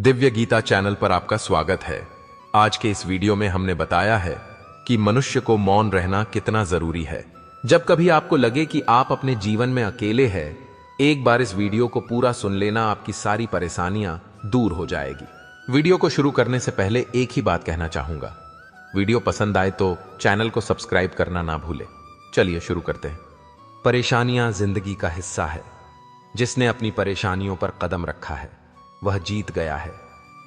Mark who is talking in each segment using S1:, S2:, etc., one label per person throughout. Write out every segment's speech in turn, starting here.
S1: Divya Gita channel पर आपका स्वागत है। आज के इस वीडियो में हमने बताया है कि मनुष्य को मौन रहना कितना जरूरी है। जब कभी आपको लगे कि आप अपने जीवन में अकेले हैं, एक बार इस वीडियो को पूरा सुन लेना, आपकी सारी परेशानियां दूर हो जाएगी। वीडियो को शुरू करने से पहले एक ही बात कहना चाहूंगा, वीडियो पसंद आए तो चैनल को सब्सक्राइब करना ना भूले। चलिए शुरू करते हैं। परेशानियां जिंदगी का हिस्सा है। जिसने अपनी परेशानियों पर कदम रखा है वह जीत गया है,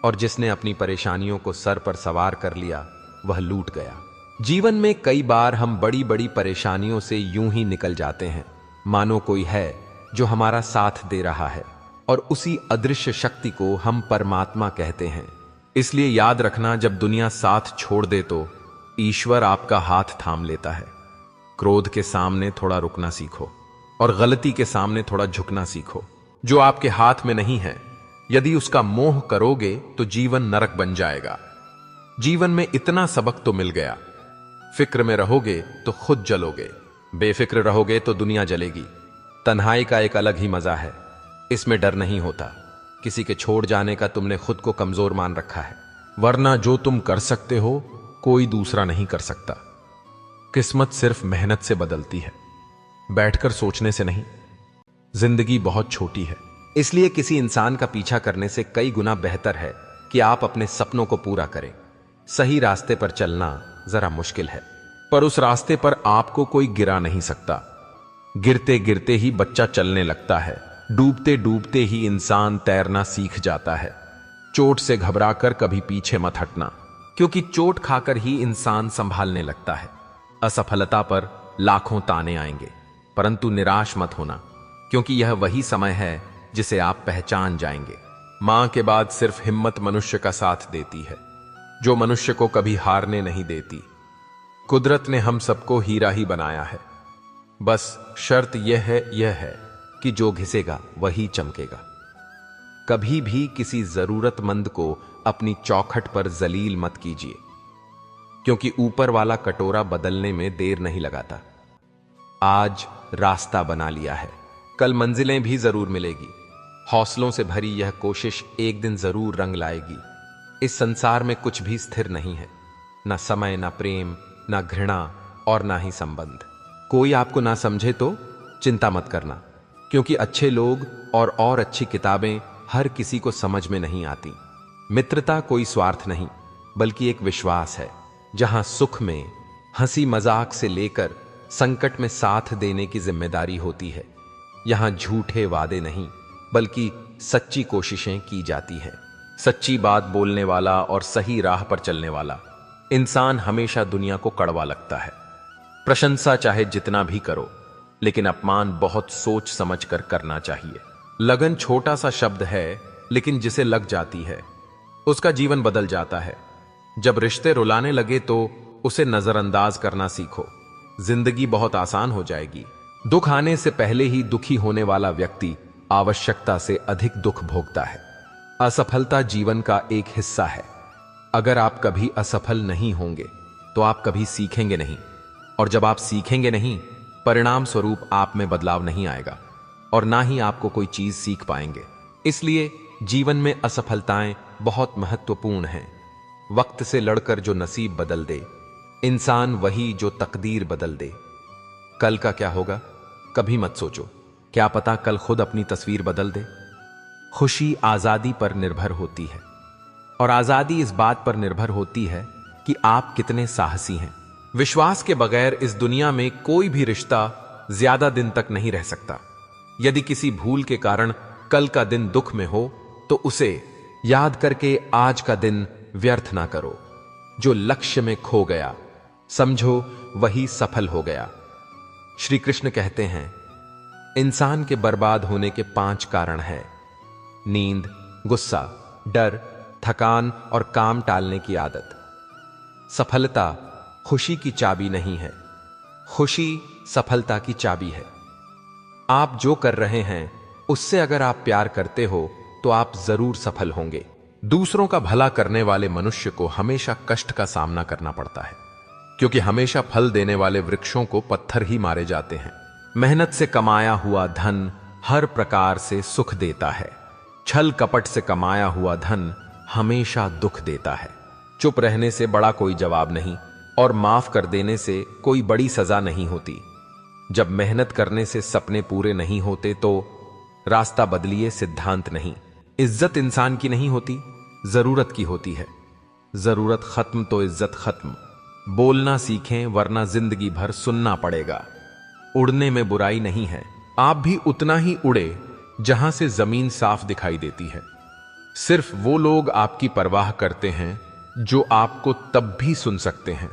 S1: और जिसने अपनी परेशानियों को सर पर सवार कर लिया वह लूट गया। जीवन में कई बार हम बड़ी बड़ी परेशानियों से यूं ही निकल जाते हैं, मानो कोई है जो हमारा साथ दे रहा है, और उसी अदृश्य शक्ति को हम परमात्मा कहते हैं। इसलिए याद रखना, जब दुनिया साथ छोड़ दे तो ईश्वर आपका हाथ थाम लेता है। क्रोध के सामने थोड़ा रुकना सीखो और गलती के सामने थोड़ा झुकना सीखो। जो आपके हाथ में नहीं है, यदि उसका मोह करोगे तो जीवन नरक बन जाएगा। जीवन में इतना सबक तो मिल गया, फिक्र में रहोगे तो खुद जलोगे, बेफिक्र रहोगे तो दुनिया जलेगी। तन्हाई का एक अलग ही मजा है, इसमें डर नहीं होता। किसी के छोड़ जाने का तुमने खुद को कमजोर मान रखा है, वरना जो तुम कर सकते हो कोई दूसरा नहीं कर सकता। किस्मत सिर्फ मेहनत से बदलती है, बैठकर सोचने से नहीं। जिंदगी बहुत छोटी है, इसलिए किसी इंसान का पीछा करने से कई गुना बेहतर है कि आप अपने सपनों को पूरा करें। सही रास्ते पर चलना जरा मुश्किल है, पर उस रास्ते पर आपको कोई गिरा नहीं सकता। गिरते गिरते ही बच्चा चलने लगता है, डूबते डूबते ही इंसान तैरना सीख जाता है। चोट से घबराकर कभी पीछे मत हटना, क्योंकि चोट खाकर ही इंसान संभालने लगता है। असफलता पर लाखों ताने आएंगे, परंतु निराश मत होना, क्योंकि यह वही समय है जिसे आप पहचान जाएंगे। मां के बाद सिर्फ हिम्मत मनुष्य का साथ देती है, जो मनुष्य को कभी हारने नहीं देती। कुदरत ने हम सबको हीरा ही बनाया है, बस शर्त यह है कि जो घिसेगा वही चमकेगा। कभी भी किसी जरूरतमंद को अपनी चौखट पर जलील मत कीजिए, क्योंकि ऊपर वाला कटोरा बदलने में देर नहीं लगाता। आज रास्ता बना लिया है, कल मंजिलें भी जरूर मिलेगी। हौसलों से भरी यह कोशिश एक दिन जरूर रंग लाएगी। इस संसार में कुछ भी स्थिर नहीं है, ना समय, ना प्रेम, ना घृणा और ना ही संबंध। कोई आपको ना समझे तो चिंता मत करना, क्योंकि अच्छे लोग और अच्छी किताबें हर किसी को समझ में नहीं आती। मित्रता कोई स्वार्थ नहीं, बल्कि एक विश्वास है, जहां सुख में हंसी मजाक से लेकर संकट में साथ देने की जिम्मेदारी होती है। यहां झूठे वादे नहीं, बल्कि सच्ची कोशिशें की जाती हैं। सच्ची बात बोलने वाला और सही राह पर चलने वाला इंसान हमेशा दुनिया को कड़वा लगता है। प्रशंसा चाहे जितना भी करो, लेकिन अपमान बहुत सोच समझ कर करना चाहिए। लगन छोटा सा शब्द है, लेकिन जिसे लग जाती है उसका जीवन बदल जाता है। जब रिश्ते रुलाने लगे तो उसे नजरअंदाज करना सीखो, जिंदगी बहुत आसान हो जाएगी। दुख आने से पहले ही दुखी होने वाला व्यक्ति आवश्यकता से अधिक दुख भोगता है। असफलता जीवन का एक हिस्सा है। अगर आप कभी असफल नहीं होंगे तो आप कभी सीखेंगे नहीं, और जब आप सीखेंगे नहीं, परिणाम स्वरूप आप में बदलाव नहीं आएगा, और ना ही आपको कोई चीज सीख पाएंगे। इसलिए जीवन में असफलताएं बहुत महत्वपूर्ण हैं। वक्त से लड़कर जो नसीब बदल दे, इंसान वही जो तकदीर बदल दे। कल का क्या होगा कभी मत सोचो, क्या पता कल खुद अपनी तस्वीर बदल दे। खुशी आजादी पर निर्भर होती है, और आजादी इस बात पर निर्भर होती है कि आप कितने साहसी हैं। विश्वास के बगैर इस दुनिया में कोई भी रिश्ता ज्यादा दिन तक नहीं रह सकता। यदि किसी भूल के कारण कल का दिन दुख में हो, तो उसे याद करके आज का दिन व्यर्थ ना करो। जो लक्ष्य में खो गया, समझो वही सफल हो गया। श्री कृष्ण कहते हैं, इंसान के बर्बाद होने के 5 कारण हैं: नींद, गुस्सा, डर, थकान और काम टालने की आदत। सफलता खुशी की चाबी नहीं है, खुशी सफलता की चाबी है। आप जो कर रहे हैं उससे अगर आप प्यार करते हो तो आप जरूर सफल होंगे। दूसरों का भला करने वाले मनुष्य को हमेशा कष्ट का सामना करना पड़ता है, क्योंकि हमेशा फल देने वाले वृक्षों को पत्थर ही मारे जाते हैं। मेहनत से कमाया हुआ धन हर प्रकार से सुख देता है, छल कपट से कमाया हुआ धन हमेशा दुख देता है। चुप रहने से बड़ा कोई जवाब नहीं और माफ कर देने से कोई बड़ी सजा नहीं होती। जब मेहनत करने से सपने पूरे नहीं होते तो रास्ता बदलिए, सिद्धांत नहीं। इज्जत इंसान की नहीं होती, जरूरत की होती है। जरूरत खत्म तो इज्जत खत्म। बोलना सीखें वरना जिंदगी भर सुनना पड़ेगा। उड़ने में बुराई नहीं है, आप भी उतना ही उड़े जहां से जमीन साफ दिखाई देती है। सिर्फ वो लोग आपकी परवाह करते हैं जो आपको तब भी सुन सकते हैं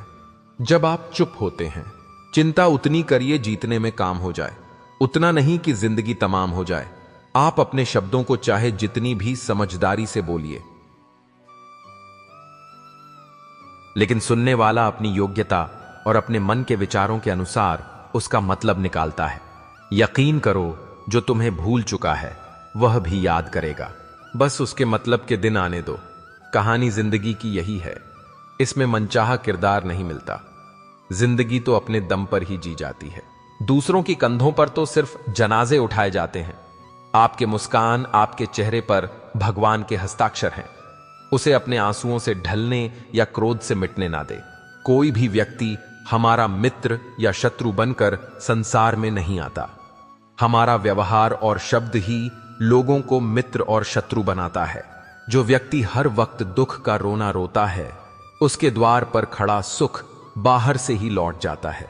S1: जब आप चुप होते हैं। चिंता उतनी करिए जीतने में काम हो जाए, उतना नहीं कि जिंदगी तमाम हो जाए। आप अपने शब्दों को चाहे जितनी भी समझदारी से बोलिए, लेकिन सुनने वाला अपनी योग्यता और अपने मन के विचारों के अनुसार उसका मतलब निकालता है। यकीन करो, जो तुम्हें भूल चुका है वह भी याद करेगा। बस उसके मतलब के दिन आने दो। कहानी जिंदगी की यही है, इसमें मनचाहा किरदार नहीं मिलता। जिंदगी तो अपने दम पर ही जी जाती है। दूसरों की कंधों पर तो सिर्फ जनाजे उठाए जाते हैं। आपके मुस्कान, आपके चेहरे पर भगवान के हस्ताक्षर हैं। उसे अपने आंसुओं से ढलने या क्रोध से मिटने ना दे। कोई भी व्यक्ति हमारा मित्र या शत्रु बनकर संसार में नहीं आता। हमारा व्यवहार और शब्द ही लोगों को मित्र और शत्रु बनाता है। जो व्यक्ति हर वक्त दुख का रोना रोता है, उसके द्वार पर खड़ा सुख बाहर से ही लौट जाता है।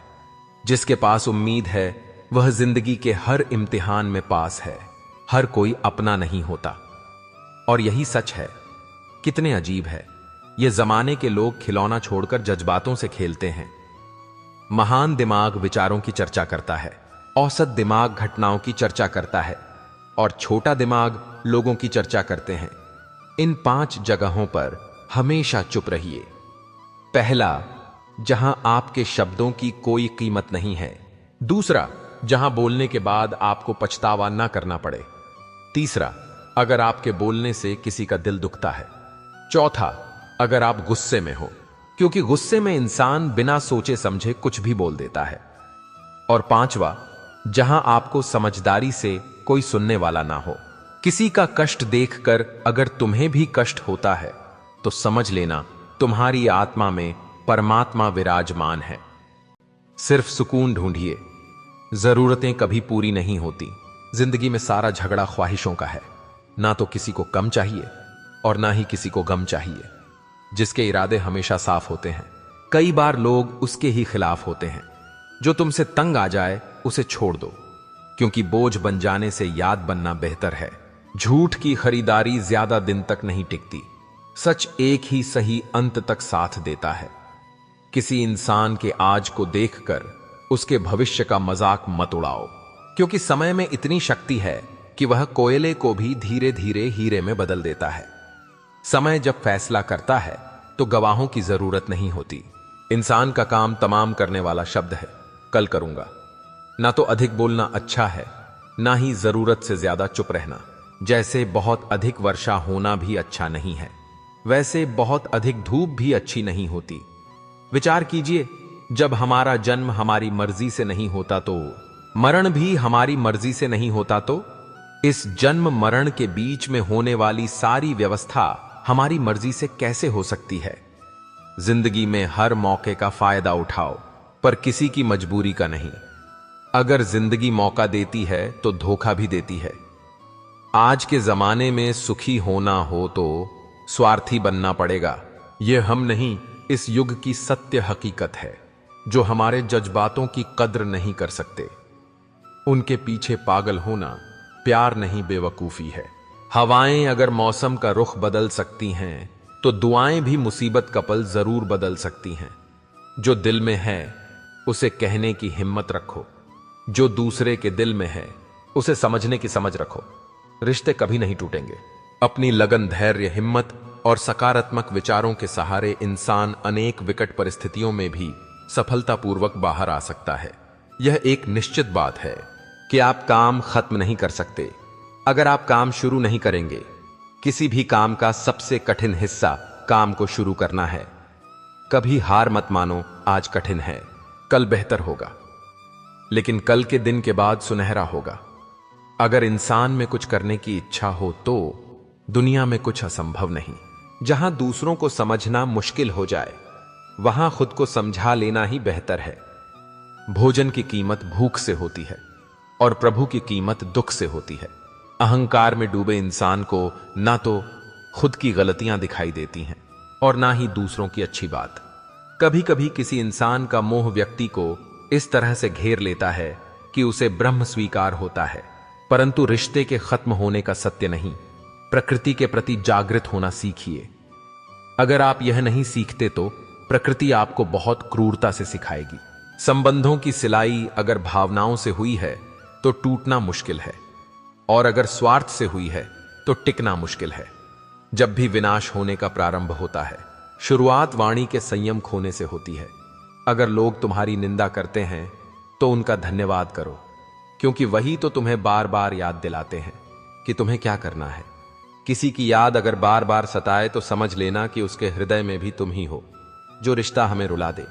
S1: जिसके पास उम्मीद है वह जिंदगी के हर इम्तिहान में पास है। हर कोई अपना नहीं होता, और यही सच है। कितने अजीब है, ये जमाने के लोग खिलौना छोड़कर जज्बातों से खेलते हैं। महान दिमाग विचारों की चर्चा करता है, औसत दिमाग घटनाओं की चर्चा करता है, और छोटा दिमाग लोगों की चर्चा करते हैं। इन 5 जगहों पर हमेशा चुप रहिए। पहला, जहां आपके शब्दों की कोई कीमत नहीं है। दूसरा, जहां बोलने के बाद आपको पछतावा ना करना पड़े। तीसरा, अगर आपके बोलने से किसी का दिल दुखता है। चौथा, अगर आप गुस्से में हो, क्योंकि गुस्से में इंसान बिना सोचे समझे कुछ भी बोल देता है। और पांचवा, जहां आपको समझदारी से कोई सुनने वाला ना हो। किसी का कष्ट देखकर अगर तुम्हें भी कष्ट होता है तो समझ लेना तुम्हारी आत्मा में परमात्मा विराजमान है। सिर्फ सुकून ढूंढिए। जरूरतें कभी पूरी नहीं होती। जिंदगी में सारा झगड़ा ख्वाहिशों का है। ना तो किसी को कम चाहिए और ना ही किसी को गम चाहिए। जिसके इरादे हमेशा साफ होते हैं, कई बार लोग उसके ही खिलाफ होते हैं। जो तुमसे तंग आ जाए उसे छोड़ दो, क्योंकि बोझ बन जाने से याद बनना बेहतर है। झूठ की खरीदारी ज्यादा दिन तक नहीं टिकती। सच एक ही सही अंत तक साथ देता है। किसी इंसान के आज को देखकर उसके भविष्य का मजाक मत उड़ाओ, क्योंकि समय में इतनी शक्ति है कि वह कोयले को भी धीरे धीरे हीरे में बदल देता है। समय जब फैसला करता है तो गवाहों की जरूरत नहीं होती। इंसान का काम तमाम करने वाला शब्द है, कल करूंगा। ना तो अधिक बोलना अच्छा है, ना ही जरूरत से ज्यादा चुप रहना। जैसे बहुत अधिक वर्षा होना भी अच्छा नहीं है, वैसे बहुत अधिक धूप भी अच्छी नहीं होती। विचार कीजिए, जब हमारा जन्म हमारी मर्जी से नहीं होता तो मरण भी हमारी मर्जी से नहीं होता, तो इस जन्म मरण के बीच में होने वाली सारी व्यवस्था हमारी मर्जी से कैसे हो सकती है। जिंदगी में हर मौके का फायदा उठाओ, पर किसी की मजबूरी का नहीं। अगर जिंदगी मौका देती है तो धोखा भी देती है। आज के जमाने में सुखी होना हो तो स्वार्थी बनना पड़ेगा। यह हम नहीं, इस युग की सत्य हकीकत है। जो हमारे जज्बातों की कद्र नहीं कर सकते, उनके पीछे पागल होना प्यार नहीं, बेवकूफी है। हवाएं अगर मौसम का रुख बदल सकती हैं तो दुआएं भी मुसीबत का पल जरूर बदल सकती हैं। जो दिल में है उसे कहने की हिम्मत रखो, जो दूसरे के दिल में है उसे समझने की समझ रखो। रिश्ते कभी नहीं टूटेंगे। अपनी लगन, धैर्य, हिम्मत और सकारात्मक विचारों के सहारे इंसान अनेक विकट परिस्थितियों में भी सफलतापूर्वक बाहर आ सकता है। यह एक निश्चित बात है कि आप काम खत्म नहीं कर सकते अगर आप काम शुरू नहीं करेंगे। किसी भी काम का सबसे कठिन हिस्सा काम को शुरू करना है। कभी हार मत मानो। आज कठिन है, कल बेहतर होगा, लेकिन कल के दिन के बाद सुनहरा होगा। अगर इंसान में कुछ करने की इच्छा हो तो दुनिया में कुछ असंभव नहीं। जहां दूसरों को समझना मुश्किल हो जाए, वहां खुद को समझा लेना ही बेहतर है। भोजन की कीमत भूख से होती है और प्रभु की कीमत दुख से होती है। अहंकार में डूबे इंसान को ना तो खुद की गलतियां दिखाई देती हैं और ना ही दूसरों की अच्छी बात। कभी कभी किसी इंसान का मोह व्यक्ति को इस तरह से घेर लेता है कि उसे ब्रह्म स्वीकार होता है, परंतु रिश्ते के खत्म होने का सत्य नहीं। प्रकृति के प्रति जागृत होना सीखिए। अगर आप यह नहीं सीखते तो प्रकृति आपको बहुत क्रूरता से सिखाएगी। संबंधों की सिलाई अगर भावनाओं से हुई है तो टूटना मुश्किल है, और अगर स्वार्थ से हुई है तो टिकना मुश्किल है। जब भी विनाश होने का प्रारंभ होता है, शुरुआत वाणी के संयम खोने से होती है। अगर लोग तुम्हारी निंदा करते हैं तो उनका धन्यवाद करो, क्योंकि वही तो तुम्हें बार बार याद दिलाते हैं कि तुम्हें क्या करना है। किसी की याद अगर बार बार सताए तो समझ लेना कि उसके हृदय में भी तुम ही हो। जो रिश्ता हमें रुला दे,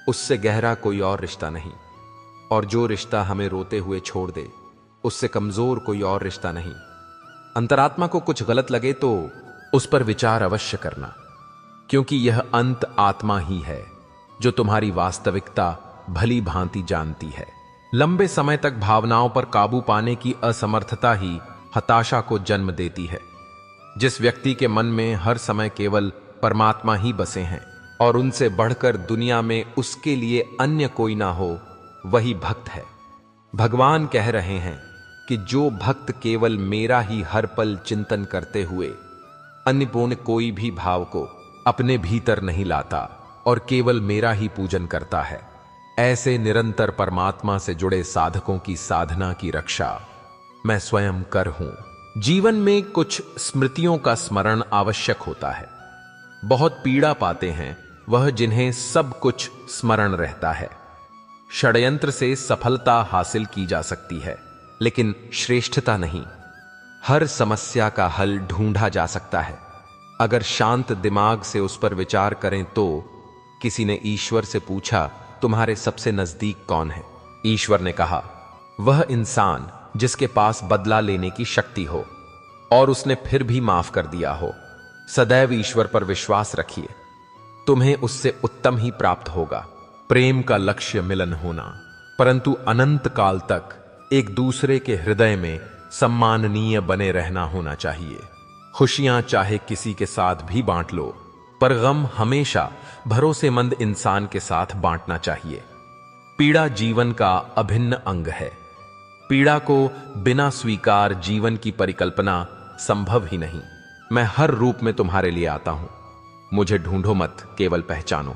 S1: उससे गहरा कोई और रिश्ता नहीं, और जो रिश्ता हमें रोते हुए छोड़ दे, उससे कमजोर कोई और रिश्ता नहीं। अंतरात्मा को कुछ गलत लगे तो उस पर विचार अवश्य करना, क्योंकि यह अंत आत्मा ही है जो तुम्हारी वास्तविकता भली भांति जानती है। लंबे समय तक भावनाओं पर काबू पाने की असमर्थता ही हताशा को जन्म देती है। जिस व्यक्ति के मन में हर समय केवल परमात्मा ही बसे हैं और उनसे बढ़कर दुनिया में उसके लिए अन्य कोई ना हो, वही भक्त है। भगवान कह रहे हैं कि जो भक्त केवल मेरा ही हर पल चिंतन करते हुए अन्यपूर्ण कोई भी भाव को अपने भीतर नहीं लाता और केवल मेरा ही पूजन करता है, ऐसे निरंतर परमात्मा से जुड़े साधकों की साधना की रक्षा मैं स्वयं कर हूं। जीवन में कुछ स्मृतियों का स्मरण आवश्यक होता है। बहुत पीड़ा पाते हैं वह जिन्हें सब कुछ स्मरण रहता है। षड्यंत्र से सफलता हासिल की जा सकती है, लेकिन श्रेष्ठता नहीं। हर समस्या का हल ढूंढा जा सकता है अगर शांत दिमाग से उस पर विचार करें तो। किसी ने ईश्वर से पूछा, तुम्हारे सबसे नजदीक कौन है? ईश्वर ने कहा, वह इंसान जिसके पास बदला लेने की शक्ति हो और उसने फिर भी माफ कर दिया हो। सदैव ईश्वर पर विश्वास रखिए, तुम्हें उससे उत्तम ही प्राप्त होगा। प्रेम का लक्ष्य मिलन होना, परंतु अनंत काल तक एक दूसरे के हृदय में सम्माननीय बने रहना होना चाहिए। खुशियां चाहे किसी के साथ भी बांट लो, पर गम हमेशा भरोसेमंद इंसान के साथ बांटना चाहिए। पीड़ा जीवन का अभिन्न अंग है। पीड़ा को बिना स्वीकार जीवन की परिकल्पना संभव ही नहीं। मैं हर रूप में तुम्हारे लिए आता हूं, मुझे ढूंढो मत, केवल पहचानो।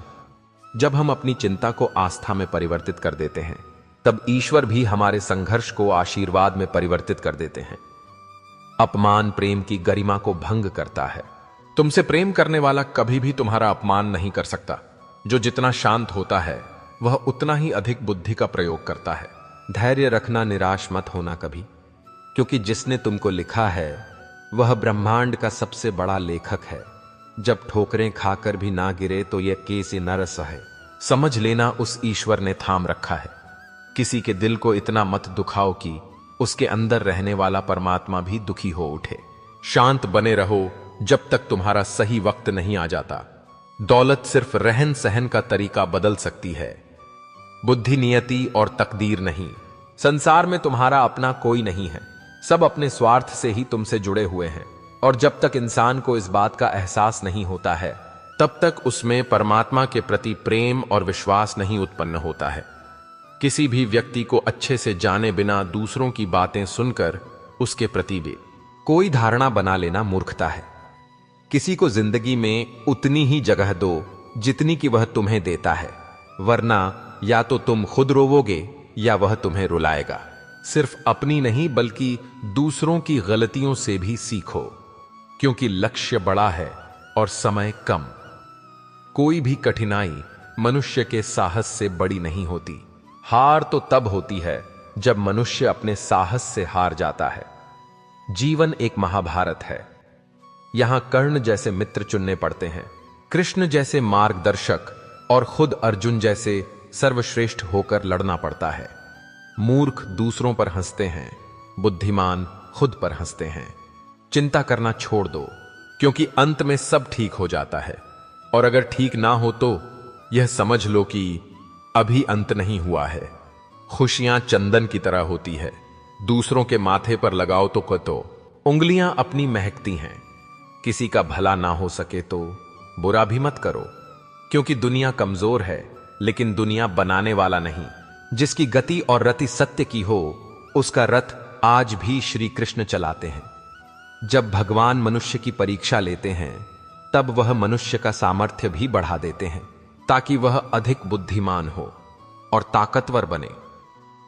S1: जब हम अपनी चिंता को आस्था में परिवर्तित कर देते हैं, तब ईश्वर भी हमारे संघर्ष को आशीर्वाद में परिवर्तित कर देते हैं। अपमान प्रेम की गरिमा को भंग करता है। तुमसे प्रेम करने वाला कभी भी तुम्हारा अपमान नहीं कर सकता। जो जितना शांत होता है वह उतना ही अधिक बुद्धि का प्रयोग करता है। धैर्य रखना, निराश मत होना कभी, क्योंकि जिसने तुमको लिखा है वह ब्रह्मांड का सबसे बड़ा लेखक है। जब ठोकरें खाकर भी ना गिरे तो यह कैसे न सहे। समझ लेना उस ईश्वर ने थाम रखा है। किसी के दिल को इतना मत दुखाओ कि उसके अंदर रहने वाला परमात्मा भी दुखी हो उठे। शांत बने रहो जब तक तुम्हारा सही वक्त नहीं आ जाता। दौलत सिर्फ रहन सहन का तरीका बदल सकती है, बुद्धि, नियति और तकदीर नहीं। संसार में तुम्हारा अपना कोई नहीं है, सब अपने स्वार्थ से ही तुमसे जुड़े हुए हैं। और जब तक इंसान को इस बात का एहसास नहीं होता है, तब तक उसमें परमात्मा के प्रति प्रेम और विश्वास नहीं उत्पन्न होता है। किसी भी व्यक्ति को अच्छे से जाने बिना दूसरों की बातें सुनकर उसके प्रति भी कोई धारणा बना लेना मूर्खता है। किसी को जिंदगी में उतनी ही जगह दो जितनी कि वह तुम्हें देता है, वरना या तो तुम खुद रोवोगे या वह तुम्हें रुलाएगा। सिर्फ अपनी नहीं बल्कि दूसरों की गलतियों से भी सीखो, क्योंकि लक्ष्य बड़ा है और समय कम। कोई भी कठिनाई मनुष्य के साहस से बड़ी नहीं होती। हार तो तब होती है जब मनुष्य अपने साहस से हार जाता है। जीवन एक महाभारत है। यहां कर्ण जैसे मित्र चुनने पड़ते हैं, कृष्ण जैसे मार्गदर्शक और खुद अर्जुन जैसे सर्वश्रेष्ठ होकर लड़ना पड़ता है। मूर्ख दूसरों पर हंसते हैं, बुद्धिमान खुद पर हंसते हैं। चिंता करना छोड़ दो, क्योंकि अंत में सब ठीक हो जाता है। और अगर ठीक ना हो तो यह समझ लो कि अभी अंत नहीं हुआ है। खुशियां चंदन की तरह होती है, दूसरों के माथे पर लगाओ तो कतो उंगलियां अपनी महकती हैं। किसी का भला ना हो सके तो बुरा भी मत करो, क्योंकि दुनिया कमजोर है, लेकिन दुनिया बनाने वाला नहीं। जिसकी गति और रति सत्य की हो, उसका रथ आज भी श्री कृष्ण चलाते हैं। जब भगवान मनुष्य की परीक्षा लेते हैं, तब वह मनुष्य का सामर्थ्य भी बढ़ा देते हैं, ताकि वह अधिक बुद्धिमान हो और ताकतवर बने।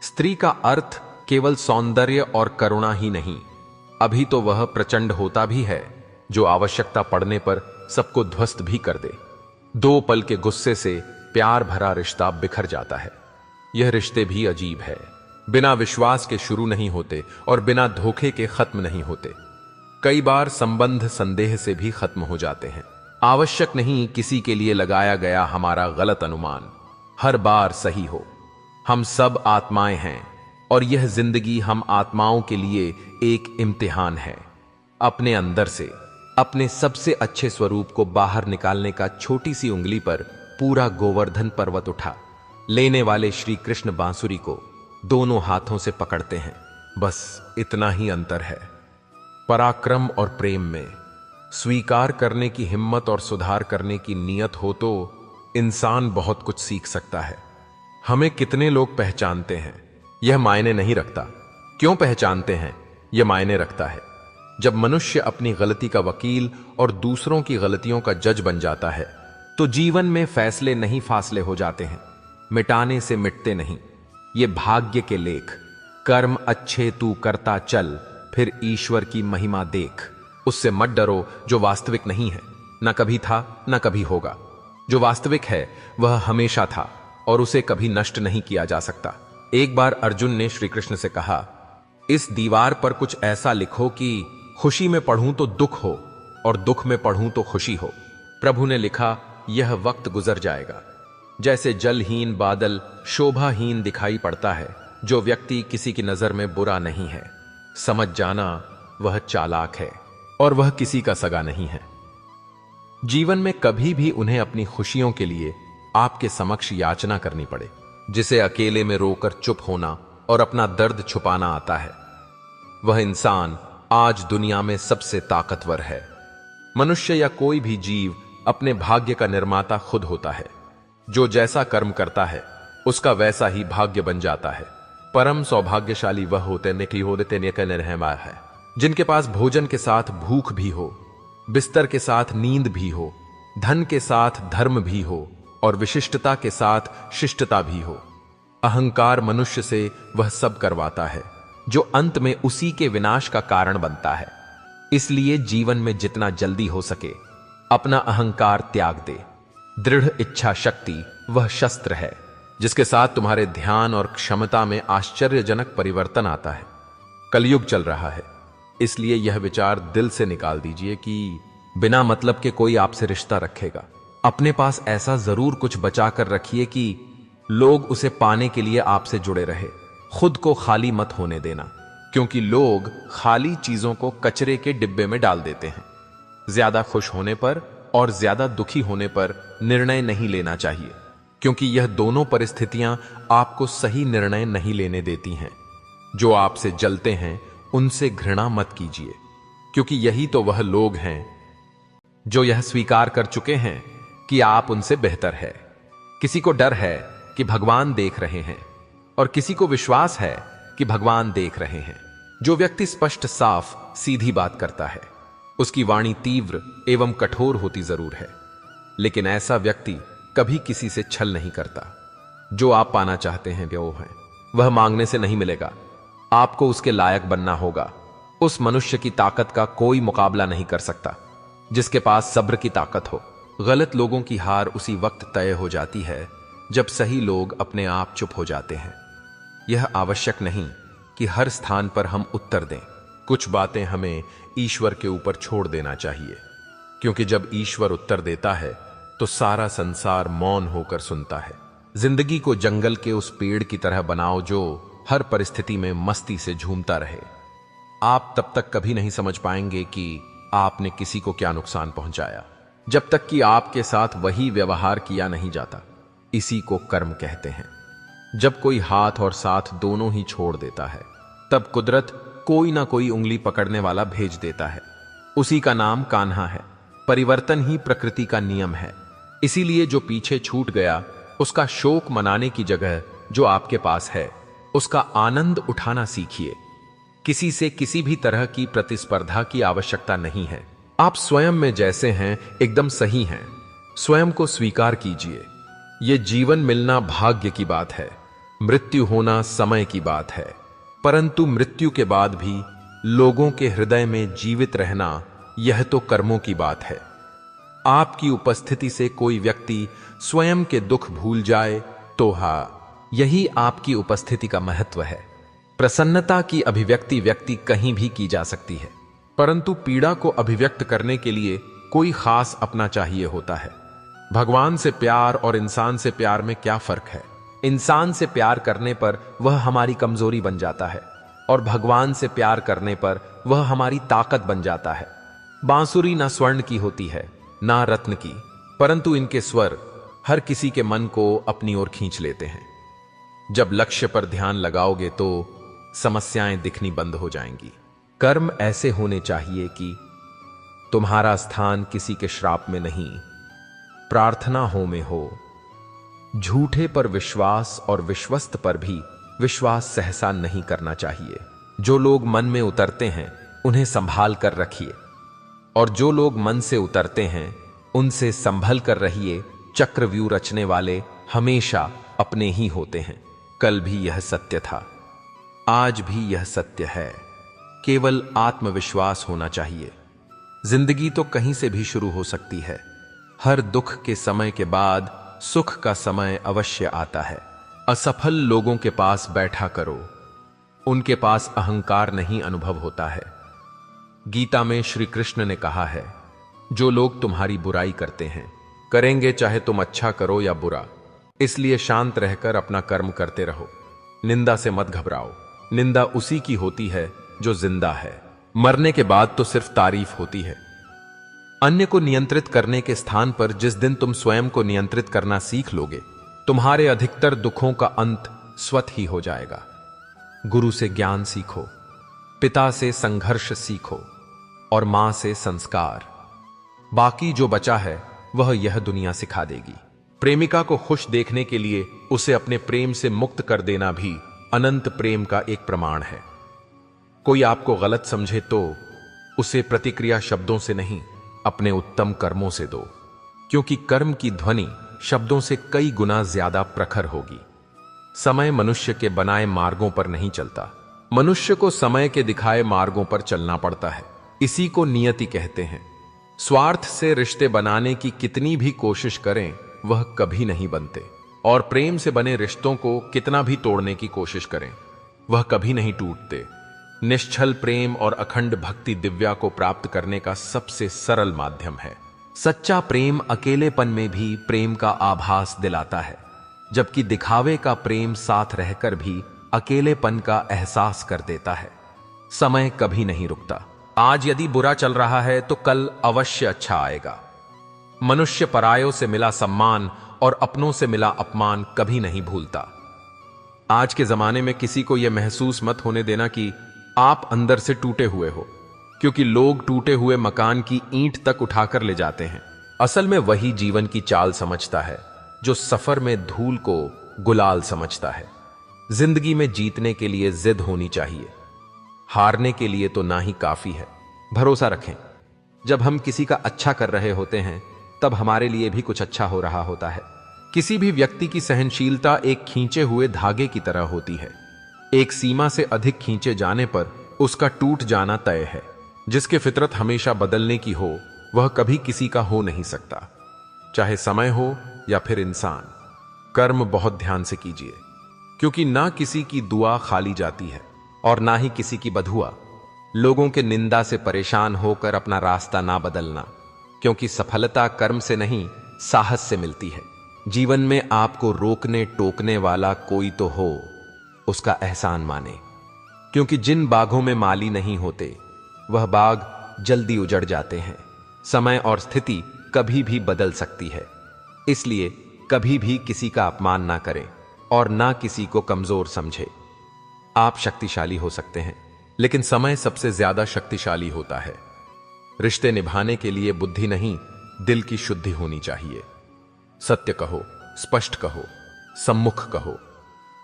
S1: स्त्री का अर्थ केवल सौंदर्य और करुणा ही नहीं, अभी तो वह प्रचंड होता भी है, जो आवश्यकता पड़ने पर सबको ध्वस्त भी कर दे। 2 पल के गुस्से से प्यार भरा रिश्ता बिखर जाता है। यह रिश्ते भी अजीब है, बिना विश्वास के शुरू नहीं होते और बिना धोखे के खत्म नहीं होते। कई बार संबंध संदेह से भी खत्म हो जाते हैं। आवश्यक नहीं किसी के लिए लगाया गया हमारा गलत अनुमान हर बार सही हो। हम सब आत्माएं हैं और यह जिंदगी हम आत्माओं के लिए एक इम्तिहान है। अपने अंदर से अपने सबसे अच्छे स्वरूप को बाहर निकालने का छोटी सी उंगली पर पूरा गोवर्धन पर्वत उठा लेने वाले श्री कृष्ण बांसुरी को दोनों हाथों से पकड़ते हैं। बस इतना ही अंतर है। पराक्रम और प्रेम में स्वीकार करने की हिम्मत और सुधार करने की नीयत हो तो इंसान बहुत कुछ सीख सकता है। हमें कितने लोग पहचानते हैं यह मायने नहीं रखता, क्यों पहचानते हैं यह मायने रखता है। जब मनुष्य अपनी गलती का वकील और दूसरों की गलतियों का जज बन जाता है, तो जीवन में फैसले नहीं फासले हो जाते हैं, मिटाने से मिटते नहीं। ये भाग्य के लेख, कर्म अच्छे तू करता चल, फिर ईश्वर की महिमा देख। उससे मत डरो जो वास्तविक नहीं है, न कभी था न कभी होगा। जो वास्तविक है वह हमेशा था और उसे कभी नष्ट नहीं किया जा सकता। एक बार अर्जुन ने श्री कृष्ण से कहा, इस दीवार पर कुछ ऐसा लिखो कि खुशी में पढ़ूं तो दुख हो और दुख में पढ़ूं तो खुशी हो। प्रभु ने लिखा, यह वक्त गुजर जाएगा। जैसे जलहीन बादल शोभाहीन दिखाई पड़ता है, जो व्यक्ति किसी की नजर में बुरा नहीं है, समझ जाना वह चालाक है और वह किसी का सगा नहीं है। जीवन में कभी भी उन्हें अपनी खुशियों के लिए आपके समक्ष याचना करनी पड़े, जिसे अकेले में रोकर चुप होना और अपना दर्द छुपाना आता है, वह इंसान आज दुनिया में सबसे ताकतवर है। मनुष्य या कोई भी जीव अपने भाग्य का निर्माता खुद होता है। जो जैसा कर्म करता है उसका वैसा ही भाग्य बन जाता है। परम सौभाग्यशाली वह होते हैं जिनके पास भोजन के साथ भूख भी हो, बिस्तर के साथ नींद भी हो, धन के साथ धर्म भी हो और विशिष्टता के साथ शिष्टता भी हो। अहंकार मनुष्य से वह सब करवाता है जो अंत में उसी के विनाश का कारण बनता है। इसलिए जीवन में जितना जल्दी हो सके अपना अहंकार त्याग दे। दृढ़ इच्छा शक्ति वह शस्त्र है जिसके साथ तुम्हारे ध्यान और क्षमता में आश्चर्यजनक परिवर्तन आता है। कलयुग चल रहा है, इसलिए यह विचार दिल से निकाल दीजिए कि बिना मतलब के कोई आपसे रिश्ता रखेगा। अपने पास ऐसा जरूर कुछ बचा कर रखिए कि लोग उसे पाने के लिए आपसे जुड़े रहे। खुद को खाली मत होने देना, क्योंकि लोग खाली चीजों को कचरे के डिब्बे में डाल देते हैं। ज्यादा खुश होने पर और ज्यादा दुखी होने पर निर्णय नहीं लेना चाहिए, क्योंकि यह दोनों परिस्थितियां आपको सही निर्णय नहीं लेने देती हैं। जो आपसे जलते हैं उनसे घृणा मत कीजिए, क्योंकि यही तो वह लोग हैं जो यह स्वीकार कर चुके हैं कि आप उनसे बेहतर है। किसी को डर है कि भगवान देख रहे हैं और किसी को विश्वास है कि भगवान देख रहे हैं। जो व्यक्ति स्पष्ट साफ सीधी बात करता है उसकी वाणी तीव्र एवं कठोर होती जरूर है, लेकिन ऐसा व्यक्ति कभी किसी से छल नहीं करता। जो आप पाना चाहते हैं वो है, वह मांगने से नहीं मिलेगा, आपको उसके लायक बनना होगा। उस मनुष्य की ताकत का कोई मुकाबला नहीं कर सकता जिसके पास सब्र की ताकत हो। गलत लोगों की हार उसी वक्त तय हो जाती है जब सही लोग अपने आप चुप हो जाते हैं। यह आवश्यक नहीं कि हर स्थान पर हम उत्तर दें। कुछ बातें हमें ईश्वर के ऊपर छोड़ देना चाहिए, क्योंकि जब ईश्वर उत्तर देता है तो सारा संसार मौन होकर सुनता है। जिंदगी को जंगल के उस पेड़ की तरह बनाओ जो हर परिस्थिति में मस्ती से झूमता रहे। आप तब तक कभी नहीं समझ पाएंगे कि आपने किसी को क्या नुकसान पहुंचाया, जब तक कि आपके साथ वही व्यवहार किया नहीं जाता। इसी को कर्म कहते हैं। जब कोई हाथ और साथ दोनों ही छोड़ देता है, तब कुदरत कोई ना कोई उंगली पकड़ने वाला भेज देता है। उसी का नाम कान्हा है। परिवर्तन ही प्रकृति का नियम है। इसीलिए जो पीछे छूट गया, उसका शोक मनाने की जगह जो आपके पास है, उसका आनंद उठाना सीखिए। किसी से किसी भी तरह की प्रतिस्पर्धा की आवश्यकता नहीं है। आप स्वयं में जैसे हैं एकदम सही हैं। स्वयं को स्वीकार कीजिए। यह जीवन मिलना भाग्य की बात है, मृत्यु होना समय की बात है। परंतु मृत्यु के बाद भी लोगों के हृदय में जीवित रहना, यह तो कर्मों की बात है। आपकी उपस्थिति से कोई व्यक्ति स्वयं के दुख भूल जाए तो यही आपकी उपस्थिति का महत्व है। प्रसन्नता की अभिव्यक्ति व्यक्ति कहीं भी की जा सकती है, परंतु पीड़ा को अभिव्यक्त करने के लिए कोई खास अपना चाहिए होता है। भगवान से प्यार और इंसान से प्यार में क्या फर्क है? इंसान से प्यार करने पर वह हमारी कमजोरी बन जाता है और भगवान से प्यार करने पर वह हमारी ताकत बन जाता है। बांसुरी ना स्वर्ण की होती है, ना रत्न की, परंतु इनके स्वर हर किसी के मन को अपनी ओर खींच लेते हैं। जब लक्ष्य पर ध्यान लगाओगे तो समस्याएं दिखनी बंद हो जाएंगी। कर्म ऐसे होने चाहिए कि तुम्हारा स्थान किसी के श्राप में नहीं, प्रार्थना हो में हो। झूठे पर विश्वास और विश्वस्त पर भी विश्वास सहसा नहीं करना चाहिए। जो लोग मन में उतरते हैं उन्हें संभाल कर रखिए, और जो लोग मन से उतरते हैं उनसे संभल कर रहिए। चक्रव्यूह रचने वाले हमेशा अपने ही होते हैं। कल भी यह सत्य था, आज भी यह सत्य है। केवल आत्मविश्वास होना चाहिए। जिंदगी तो कहीं से भी शुरू हो सकती है। हर दुख के समय के बाद सुख का समय अवश्य आता है। असफल लोगों के पास बैठा करो, उनके पास अहंकार नहीं अनुभव होता है। गीता में श्री कृष्ण ने कहा है, जो लोग तुम्हारी बुराई करते हैं, करेंगे चाहे तुम अच्छा करो या बुरा, इसलिए शांत रहकर अपना कर्म करते रहो। निंदा से मत घबराओ। निंदा उसी की होती है जो जिंदा है। मरने के बाद तो सिर्फ तारीफ होती है। अन्य को नियंत्रित करने के स्थान पर जिस दिन तुम स्वयं को नियंत्रित करना सीख लोगे, तुम्हारे अधिकतर दुखों का अंत स्वतः ही हो जाएगा। गुरु से ज्ञान सीखो, पिता से संघर्ष सीखो और मां से संस्कार। बाकी जो बचा है वह यह दुनिया सिखा देगी। प्रेमिका को खुश देखने के लिए उसे अपने प्रेम से मुक्त कर देना भी अनंत प्रेम का एक प्रमाण है। कोई आपको गलत समझे तो उसे प्रतिक्रिया शब्दों से नहीं, अपने उत्तम कर्मों से दो, क्योंकि कर्म की ध्वनि शब्दों से कई गुना ज्यादा प्रखर होगी। समय मनुष्य के बनाए मार्गों पर नहीं चलता, मनुष्य को समय के दिखाए मार्गों पर चलना पड़ता है। इसी को नियति कहते हैं। स्वार्थ से रिश्ते बनाने की कितनी भी कोशिश करें, वह कभी नहीं बनते, और प्रेम से बने रिश्तों को कितना भी तोड़ने की कोशिश करें, वह कभी नहीं टूटते। निश्चल प्रेम और अखंड भक्ति दिव्या को प्राप्त करने का सबसे सरल माध्यम है। सच्चा प्रेम अकेलेपन में भी प्रेम का आभास दिलाता है, जबकि दिखावे का प्रेम साथ रहकर भी अकेलेपन का एहसास कर देता है। समय कभी नहीं रुकता। आज यदि बुरा चल रहा है तो कल अवश्य अच्छा आएगा। मनुष्य परायों से मिला सम्मान और अपनों से मिला अपमान कभी नहीं भूलता। आज के जमाने में किसी को यह महसूस मत होने देना कि आप अंदर से टूटे हुए हो, क्योंकि लोग टूटे हुए मकान की ईंट तक उठाकर ले जाते हैं। असल में वही जीवन की चाल समझता है जो सफर में धूल को गुलाल समझता है। जिंदगी में जीतने के लिए जिद होनी चाहिए, हारने के लिए तो ना ही काफी है। भरोसा रखें, जब हम किसी का अच्छा कर रहे होते हैं तब हमारे लिए भी कुछ अच्छा हो रहा होता है। किसी भी व्यक्ति की सहनशीलता एक खींचे हुए धागे की तरह होती है। एक सीमा से अधिक खींचे जाने पर उसका टूट जाना तय है। जिसके फितरत हमेशा बदलने की हो, वह कभी किसी का हो नहीं सकता, चाहे समय हो या फिर इंसान। कर्म बहुत ध्यान से कीजिए, क्योंकि ना किसी की दुआ खाली जाती है और ना ही किसी की बधुआ। लोगों के निंदा से परेशान होकर अपना रास्ता ना बदलना, क्योंकि सफलता कर्म से नहीं, साहस से मिलती है। जीवन में आपको रोकने टोकने वाला कोई तो हो, उसका एहसान माने। क्योंकि जिन बागों में माली नहीं होते वह बाग जल्दी उजड़ जाते हैं। समय और स्थिति कभी भी बदल सकती है, इसलिए कभी भी किसी का अपमान ना करें और ना किसी को कमजोर समझे। आप शक्तिशाली हो सकते हैं, लेकिन समय सबसे ज्यादा शक्तिशाली होता है। रिश्ते निभाने के लिए बुद्धि नहीं, दिल की शुद्धि होनी चाहिए। सत्य कहो, स्पष्ट कहो, सम्मुख कहो।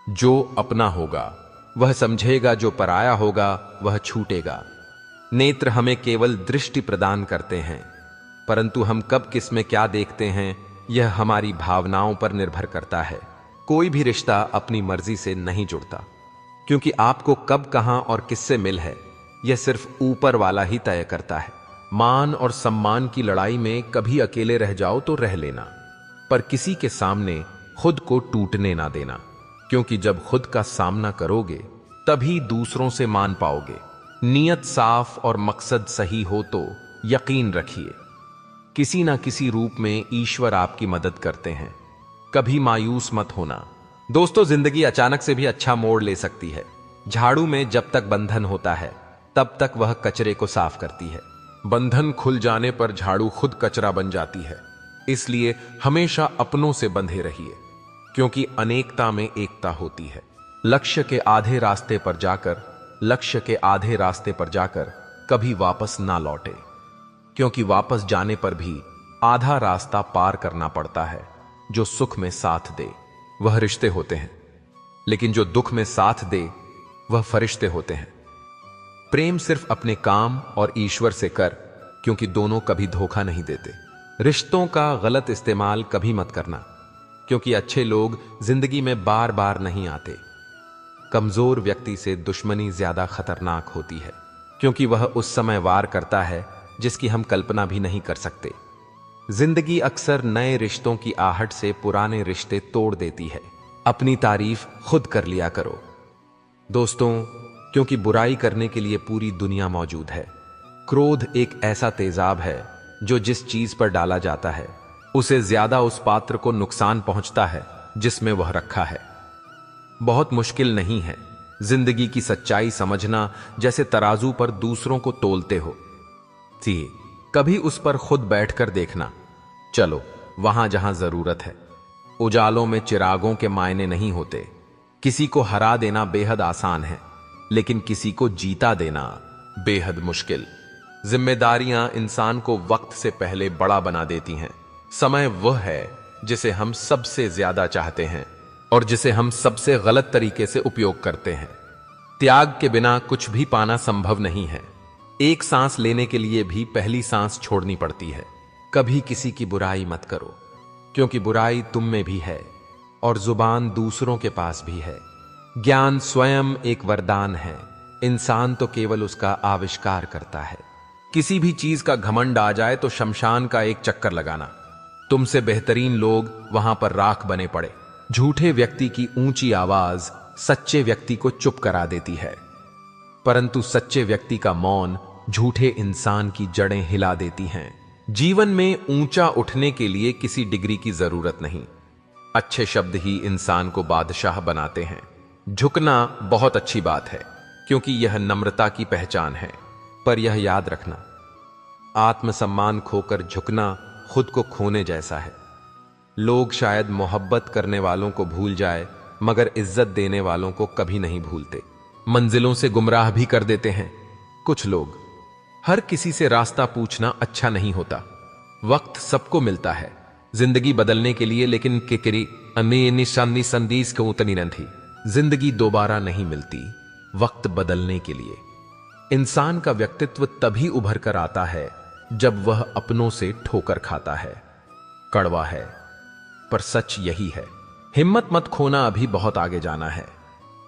S1: जो अपना होगा वह समझेगा, जो पराया होगा वह छूटेगा। नेत्र हमें केवल दृष्टि प्रदान करते हैं, परंतु हम कब किस में क्या देखते हैं यह हमारी भावनाओं पर निर्भर करता है। कोई भी रिश्ता अपनी मर्जी से नहीं जुड़ता, क्योंकि आपको कब कहां और किससे मिल है यह सिर्फ ऊपर वाला ही तय करता है। मान और सम्मान की लड़ाई में कभी अकेले रह जाओ तो रह लेना, पर किसी के सामने खुद को टूटने ना देना, क्योंकि जब खुद का सामना करोगे तभी दूसरों से मान पाओगे। नियत साफ और मकसद सही हो तो यकीन रखिए किसी ना किसी रूप में ईश्वर आपकी मदद करते हैं। कभी मायूस मत होना। दोस्तों, जिंदगी अचानक से भी अच्छा मोड़ ले सकती है। झाड़ू में जब तक बंधन होता है तब तक वह कचरे को साफ करती है। बंधन खुल जाने पर झाड़ू खुद कचरा बन जाती है। इसलिए हमेशा अपनों से बंधे रहिए, क्योंकि अनेकता में एकता होती है। लक्ष्य के आधे रास्ते पर जाकर कभी वापस ना लौटे, क्योंकि वापस जाने पर भी आधा रास्ता पार करना पड़ता है। जो सुख में साथ दे वह रिश्ते होते हैं, लेकिन जो दुख में साथ दे वह फरिश्ते होते हैं। प्रेम सिर्फ अपने काम और ईश्वर से कर, क्योंकि दोनों कभी धोखा नहीं देते। रिश्तों का गलत इस्तेमाल कभी मत करना, क्योंकि अच्छे लोग जिंदगी में बार बार नहीं आते। कमजोर व्यक्ति से दुश्मनी ज्यादा खतरनाक होती है, क्योंकि वह उस समय वार करता है जिसकी हम कल्पना भी नहीं कर सकते। जिंदगी अक्सर नए रिश्तों की आहट से पुराने रिश्ते तोड़ देती है। अपनी तारीफ खुद कर लिया करो दोस्तों, क्योंकि बुराई करने के लिए पूरी दुनिया मौजूद है। क्रोध एक ऐसा तेजाब है जो जिस चीज पर डाला जाता है उसे ज्यादा उस पात्र को नुकसान पहुंचता है जिसमें वह रखा है। बहुत मुश्किल नहीं है जिंदगी की सच्चाई समझना, जैसे तराजू पर दूसरों को तोलते हो। कभी उस पर खुद बैठकर देखना। चलो वहां जहां जरूरत है। उजालों में चिरागों के मायने नहीं होते। किसी को हरा देना बेहद आसान है, लेकिन किसी को जीता देना बेहद मुश्किल। जिम्मेदारियां इंसान को वक्त से पहले बड़ा बना देती हैं। समय वह है जिसे हम सबसे ज्यादा चाहते हैं और जिसे हम सबसे गलत तरीके से उपयोग करते हैं। त्याग के बिना कुछ भी पाना संभव नहीं है। एक सांस लेने के लिए भी पहली सांस छोड़नी पड़ती है। कभी किसी की बुराई मत करो, क्योंकि बुराई तुम में भी है और जुबान दूसरों के पास भी है। ज्ञान स्वयं एक वरदान है, इंसान तो केवल उसका आविष्कार करता है। किसी भी चीज का घमंड आ जाए तो शमशान का एक चक्कर लगाना। तुमसे बेहतरीन लोग वहां पर राख बने पड़े। झूठे व्यक्ति की ऊंची आवाज सच्चे व्यक्ति को चुप करा देती है, परंतु सच्चे व्यक्ति का मौन झूठे इंसान की जड़ें हिला देती हैं। जीवन में ऊंचा उठने के लिए किसी डिग्री की जरूरत नहीं। अच्छे शब्द ही इंसान को बादशाह बनाते हैं। झुकना बहुत अच्छी बात है, क्योंकि यह नम्रता की पहचान है, पर यह याद रखना, आत्मसम्मान खोकर झुकना खुद को खोने जैसा है। लोग शायद मोहब्बत करने वालों को भूल जाए, मगर इज्जत देने वालों को कभी नहीं भूलते। मंजिलों से गुमराह भी कर देते हैं कुछ लोग। हर किसी से रास्ता पूछना अच्छा नहीं होता। वक्त सबको मिलता है जिंदगी बदलने के लिए, लेकिन किकरी अने निशानी संदीस को उतनी न थी। जिंदगी दोबारा नहीं मिलती वक्त बदलने के लिए। इंसान का व्यक्तित्व तभी उभर कर आता है जब वह अपनों से ठोकर खाता है। कड़वा है, पर सच यही है। हिम्मत मत खोना, अभी बहुत आगे जाना है।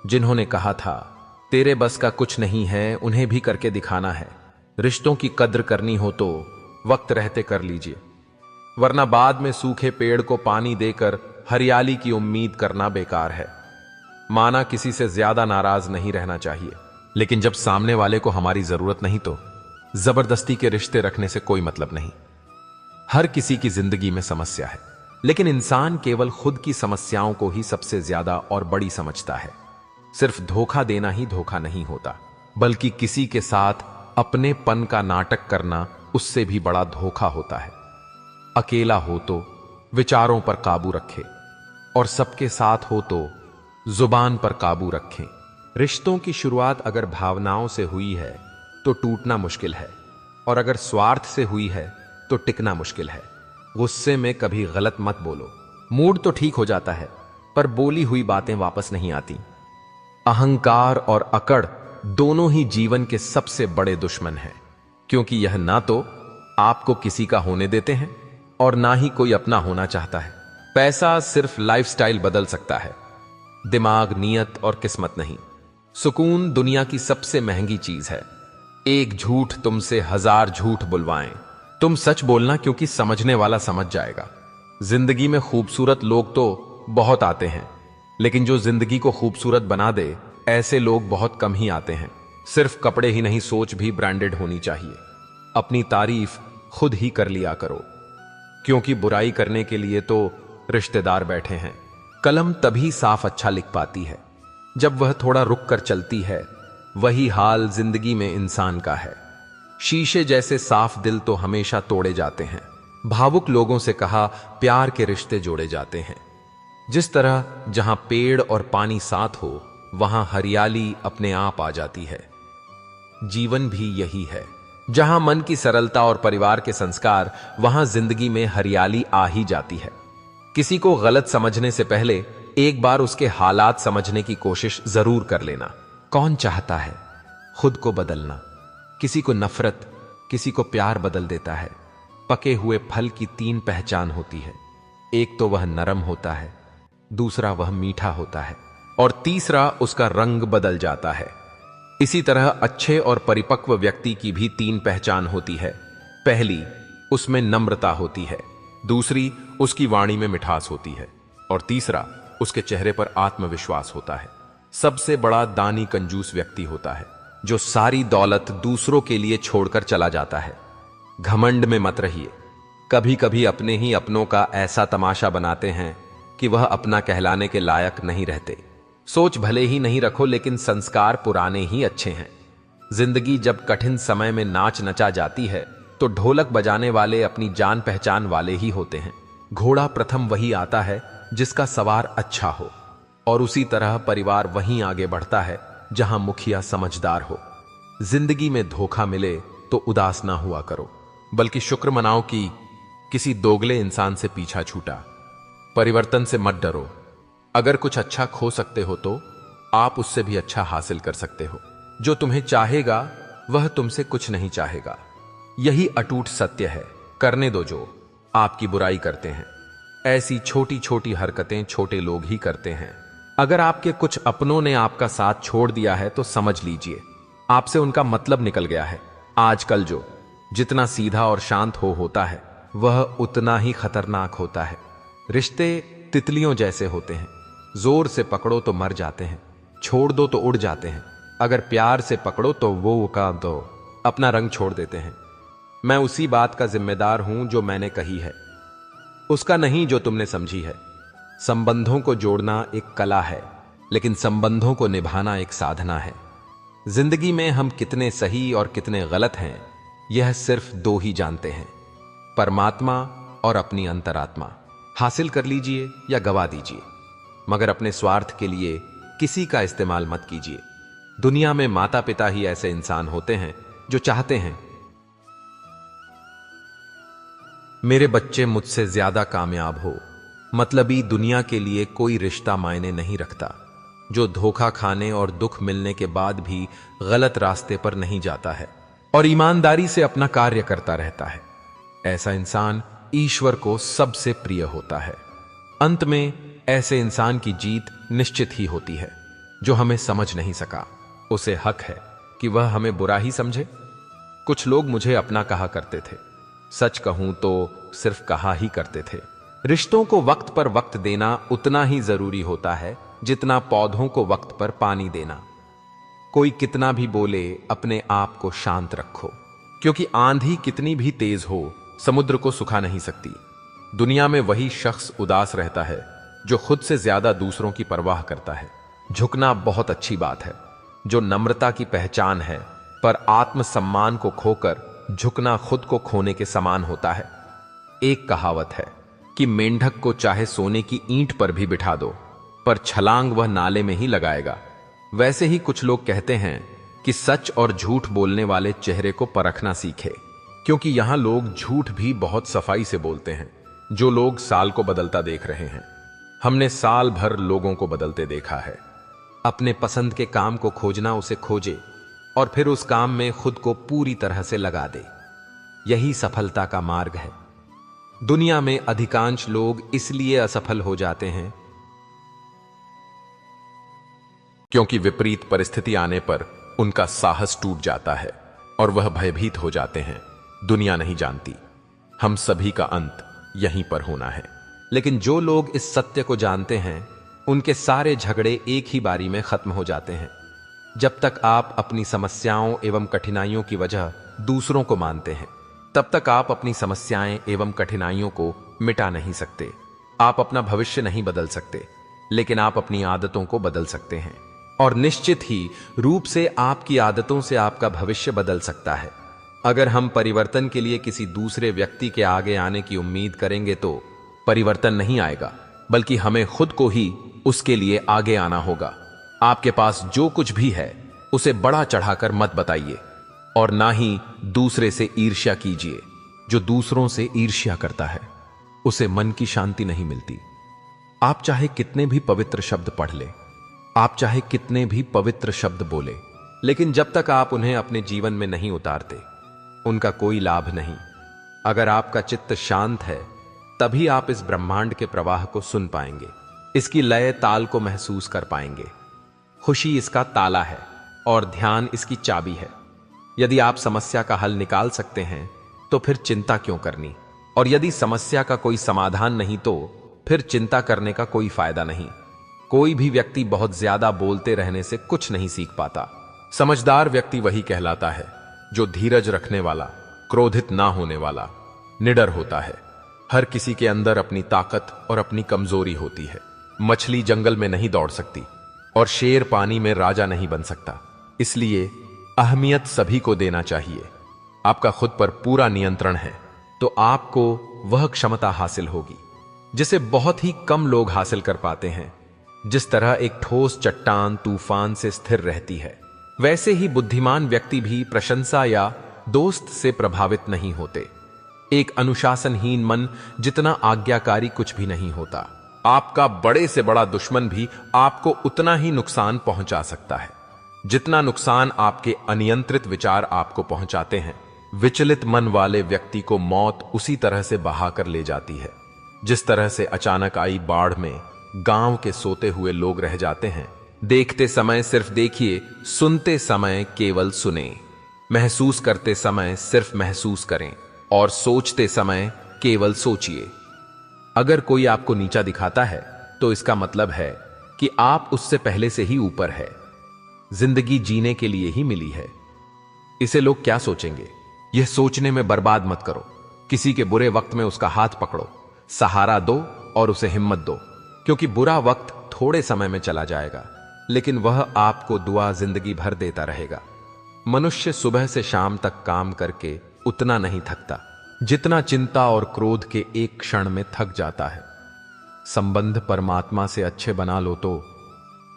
S1: जिन्होंने कहा था तेरे बस का कुछ नहीं है, उन्हें भी करके दिखाना है। रिश्तों की कद्र करनी हो तो वक्त रहते कर लीजिए, वरना बाद में सूखे पेड़ को पानी देकर हरियाली की उम्मीद करना बेकार है। माना किसी से ज्यादा नाराज नहीं रहना चाहिए, लेकिन जब सामने वाले को हमारी जरूरत नहीं तो जबरदस्ती के रिश्ते रखने से कोई मतलब नहीं। हर किसी की जिंदगी में समस्या है, लेकिन इंसान केवल खुद की समस्याओं को ही सबसे ज्यादा और बड़ी समझता है। सिर्फ धोखा देना ही धोखा नहीं होता, बल्कि किसी के साथ अपनेपन का नाटक करना उससे भी बड़ा धोखा होता है। अकेला हो तो विचारों पर काबू रखे, और सबके साथ हो तो जुबान पर काबू रखें। रिश्तों की शुरुआत अगर भावनाओं से हुई है तो टूटना मुश्किल है, और अगर स्वार्थ से हुई है तो टिकना मुश्किल है। गुस्से में कभी गलत मत बोलो। मूड तो ठीक हो जाता है, पर बोली हुई बातें वापस नहीं आती। अहंकार और अकड़ दोनों ही जीवन के सबसे बड़े दुश्मन हैं, क्योंकि यह ना तो आपको किसी का होने देते हैं और ना ही कोई अपना होना चाहता है। पैसा सिर्फ लाइफस्टाइल बदल सकता है, दिमाग, नीयत और किस्मत नहीं। सुकून दुनिया की सबसे महंगी चीज है। एक झूठ तुमसे 1000 झूठ बुलवाएं। तुम सच बोलना, क्योंकि समझने वाला समझ जाएगा। जिंदगी में खूबसूरत लोग तो बहुत आते हैं, लेकिन जो जिंदगी को खूबसूरत बना दे, ऐसे लोग बहुत कम ही आते हैं। सिर्फ कपड़े ही नहीं, सोच भी ब्रांडेड होनी चाहिए। अपनी तारीफ खुद ही कर लिया करो, क्योंकि बुराई करने के लिए तो रिश्तेदार बैठे हैं। कलम तभी साफ अच्छा लिख पाती है जब वह थोड़ा रुक कर चलती है। वही हाल जिंदगी में इंसान का है। शीशे जैसे साफ दिल तो हमेशा तोड़े जाते हैं। भावुक लोगों से कहा प्यार के रिश्ते जोड़े जाते हैं। जिस तरह जहां पेड़ और पानी साथ हो, वहां हरियाली अपने आप आ जाती है। जीवन भी यही है। जहां मन की सरलता और परिवार के संस्कार, वहां जिंदगी में हरियाली आ ही जाती है। किसी को गलत समझने से पहले एक बार उसके हालात समझने की कोशिश जरूर कर लेना। कौन चाहता है खुद को बदलना? किसी को नफरत, किसी को प्यार बदल देता है। पके हुए फल की 3 पहचान होती है। एक तो वह नरम होता है, दूसरा वह मीठा होता है, और तीसरा उसका रंग बदल जाता है। इसी तरह अच्छे और परिपक्व व्यक्ति की भी 3 पहचान होती है। पहली, उसमें नम्रता होती है। दूसरी, उसकी वाणी में मिठास होती है, और तीसरा, उसके चेहरे पर आत्मविश्वास होता है। सबसे बड़ा दानी कंजूस व्यक्ति होता है, जो सारी दौलत दूसरों के लिए छोड़कर चला जाता है। घमंड में मत रहिए। कभी कभी अपने ही अपनों का ऐसा तमाशा बनाते हैं कि वह अपना कहलाने के लायक नहीं रहते। सोच भले ही नहीं रखो, लेकिन संस्कार पुराने ही अच्छे हैं। जिंदगी जब कठिन समय में नाच नचा जाती है, तो ढोलक बजाने वाले अपनी जान पहचान वाले ही होते हैं। घोड़ा प्रथम वही आता है जिसका सवार अच्छा हो, और उसी तरह परिवार वहीं आगे बढ़ता है जहां मुखिया समझदार हो। जिंदगी में धोखा मिले तो उदास ना हुआ करो, बल्कि शुक्र मनाओ कि किसी दोगले इंसान से पीछा छूटा। परिवर्तन से मत डरो। अगर कुछ अच्छा खो सकते हो तो आप उससे भी अच्छा हासिल कर सकते हो। जो तुम्हें चाहेगा वह तुमसे कुछ नहीं चाहेगा। यही अटूट सत्य है। करने दो जो आपकी बुराई करते हैं। ऐसी छोटी छोटी हरकतें छोटे लोग ही करते हैं। अगर आपके कुछ अपनों ने आपका साथ छोड़ दिया है तो समझ लीजिए आपसे उनका मतलब निकल गया है। आजकल जो जितना सीधा और शांत होता है, वह उतना ही खतरनाक होता है। रिश्ते तितलियों जैसे होते हैं। जोर से पकड़ो तो मर जाते हैं, छोड़ दो तो उड़ जाते हैं। अगर प्यार से पकड़ो तो वो का दो अपना रंग छोड़ देते हैं। मैं उसी बात का जिम्मेदार हूं जो मैंने कही है, उसका नहीं जो तुमने समझी है। संबंधों को जोड़ना एक कला है, लेकिन संबंधों को निभाना एक साधना है। जिंदगी में हम कितने सही और कितने गलत हैं, यह सिर्फ 2 ही जानते हैं, परमात्मा और अपनी अंतरात्मा। हासिल कर लीजिए या गवा दीजिए, मगर अपने स्वार्थ के लिए किसी का इस्तेमाल मत कीजिए। दुनिया में माता पिता ही ऐसे इंसान होते हैं जो चाहते हैं मेरे बच्चे मुझसे ज्यादा कामयाब हो। मतलबी दुनिया के लिए कोई रिश्ता मायने नहीं रखता। जो धोखा खाने और दुख मिलने के बाद भी गलत रास्ते पर नहीं जाता है और ईमानदारी से अपना कार्य करता रहता है, ऐसा इंसान ईश्वर को सबसे प्रिय होता है। अंत में ऐसे इंसान की जीत निश्चित ही होती है। जो हमें समझ नहीं सका, उसे हक है कि वह हमें बुरा ही समझे। कुछ लोग मुझे अपना कहा करते थे, सच कहूं तो सिर्फ कहा ही करते थे। रिश्तों को वक्त पर वक्त देना उतना ही जरूरी होता है जितना पौधों को वक्त पर पानी देना। कोई कितना भी बोले, अपने आप को शांत रखो, क्योंकि आंधी कितनी भी तेज हो, समुद्र को सुखा नहीं सकती। दुनिया में वही शख्स उदास रहता है जो खुद से ज्यादा दूसरों की परवाह करता है। झुकना बहुत अच्छी बात है, जो नम्रता की पहचान है, पर आत्मसम्मान को खोकर झुकना खुद को खोने के समान होता है। एक कहावत है कि मेंढक को चाहे सोने की ईंट पर भी बिठा दो, पर छलांग वह नाले में ही लगाएगा। वैसे ही कुछ लोग कहते हैं कि सच और झूठ बोलने वाले चेहरे को परखना सीखे, क्योंकि यहां लोग झूठ भी बहुत सफाई से बोलते हैं। जो लोग साल को बदलता देख रहे हैं, हमने साल भर लोगों को बदलते देखा है। अपने पसंद के काम को खोजना, उसे खोजे और फिर उस काम में खुद को पूरी तरह से लगा दे। यही सफलता का मार्ग है। दुनिया में अधिकांश लोग इसलिए असफल हो जाते हैं क्योंकि विपरीत परिस्थिति आने पर उनका साहस टूट जाता है और वह भयभीत हो जाते हैं। दुनिया नहीं जानती, हम सभी का अंत यहीं पर होना है। लेकिन जो लोग इस सत्य को जानते हैं, उनके सारे झगड़े एक ही बारी में खत्म हो जाते हैं। जब तक आप अपनी समस्याओं एवं कठिनाइयों की वजह दूसरों को मानते हैं, तब तक आप अपनी समस्याएं एवं कठिनाइयों को मिटा नहीं सकते। आप अपना भविष्य नहीं बदल सकते, लेकिन आप अपनी आदतों को बदल सकते हैं। और निश्चित ही रूप से आपकी आदतों से आपका भविष्य बदल सकता है। अगर हम परिवर्तन के लिए किसी दूसरे व्यक्ति के आगे आने की उम्मीद करेंगे तो परिवर्तन नहीं आएगा, बल्कि हमें खुद को ही उसके लिए आगे आना होगा। आपके पास जो कुछ भी है उसे बड़ा चढ़ाकर मत बताइए और ना ही दूसरे से ईर्ष्या कीजिए। जो दूसरों से ईर्ष्या करता है उसे मन की शांति नहीं मिलती। आप चाहे कितने भी पवित्र शब्द पढ़ ले, आप चाहे कितने भी पवित्र शब्द बोले, लेकिन जब तक आप उन्हें अपने जीवन में नहीं उतारते, उनका कोई लाभ नहीं। अगर आपका चित्त शांत है, तभी आप इस ब्रह्मांड के प्रवाह को सुन पाएंगे, इसकी लय ताल को महसूस कर पाएंगे। खुशी इसका ताला है और ध्यान इसकी चाबी है। यदि आप समस्या का हल निकाल सकते हैं तो फिर चिंता क्यों करनी, और यदि समस्या का कोई समाधान नहीं तो फिर चिंता करने का कोई फायदा नहीं। कोई भी व्यक्ति बहुत ज्यादा बोलते रहने से कुछ नहीं सीख पाता। समझदार व्यक्ति वही कहलाता है जो धीरज रखने वाला, क्रोधित ना होने वाला, निडर होता है। हर किसी के अंदर अपनी ताकत और अपनी कमजोरी होती है। मछली जंगल में नहीं दौड़ सकती और शेर पानी में राजा नहीं बन सकता। इसलिए अहमियत सभी को देना चाहिए। आपका खुद पर पूरा नियंत्रण है तो आपको वह क्षमता हासिल होगी जिसे बहुत ही कम लोग हासिल कर पाते हैं। जिस तरह एक ठोस चट्टान तूफान से स्थिर रहती है, वैसे ही बुद्धिमान व्यक्ति भी प्रशंसा या दोस्त से प्रभावित नहीं होते। एक अनुशासनहीन मन जितना आज्ञाकारी कुछ भी नहीं होता। आपका बड़े से बड़ा दुश्मन भी आपको उतना ही नुकसान पहुंचा सकता है जितना नुकसान आपके अनियंत्रित विचार आपको पहुंचाते हैं। विचलित मन वाले व्यक्ति को मौत उसी तरह से बहाकर ले जाती है जिस तरह से अचानक आई बाढ़ में गांव के सोते हुए लोग रह जाते हैं। देखते समय सिर्फ देखिए, सुनते समय केवल सुने, महसूस करते समय सिर्फ महसूस करें और सोचते समय केवल सोचिए। अगर कोई आपको नीचा दिखाता है तो इसका मतलब है कि आप उससे पहले से ही ऊपर है। जिंदगी जीने के लिए ही मिली है। इसे लोग क्या सोचेंगे, यह सोचने में बर्बाद मत करो। किसी के बुरे वक्त में उसका हाथ पकड़ो, सहारा दो और उसे हिम्मत दो, क्योंकि बुरा वक्त थोड़े समय में चला जाएगा, लेकिन वह आपको दुआ जिंदगी भर देता रहेगा। मनुष्य सुबह से शाम तक काम करके उतना नहीं थकता जितना चिंता और क्रोध के एक क्षण में थक जाता है। संबंध परमात्मा से अच्छे बना लो तो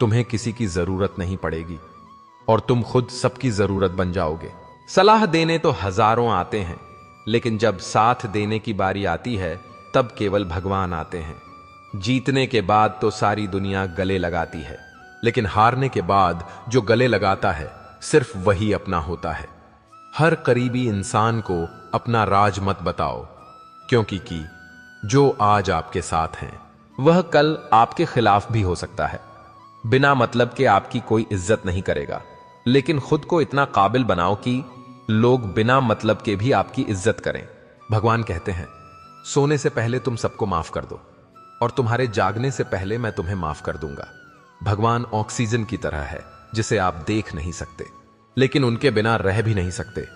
S1: तुम्हें किसी की जरूरत नहीं पड़ेगी और तुम खुद सबकी जरूरत बन जाओगे। सलाह देने तो हजारों आते हैं, लेकिन जब साथ देने की बारी आती है तब केवल भगवान आते हैं। जीतने के बाद तो सारी दुनिया गले लगाती है, लेकिन हारने के बाद जो गले लगाता है सिर्फ वही अपना होता है। हर करीबी इंसान को अपना राज मत बताओ, क्योंकि जो आज आपके साथ हैं वह कल आपके खिलाफ भी हो सकता है। बिना मतलब के आपकी कोई इज्जत नहीं करेगा, लेकिन खुद को इतना काबिल बनाओ कि लोग बिना मतलब के भी आपकी इज्जत करें। भगवान कहते हैं, सोने से पहले तुम सबको माफ कर दो और तुम्हारे जागने से पहले मैं तुम्हें माफ कर दूंगा। भगवान ऑक्सीजन की तरह है जिसे आप देख नहीं सकते, लेकिन उनके बिना रह भी नहीं सकते।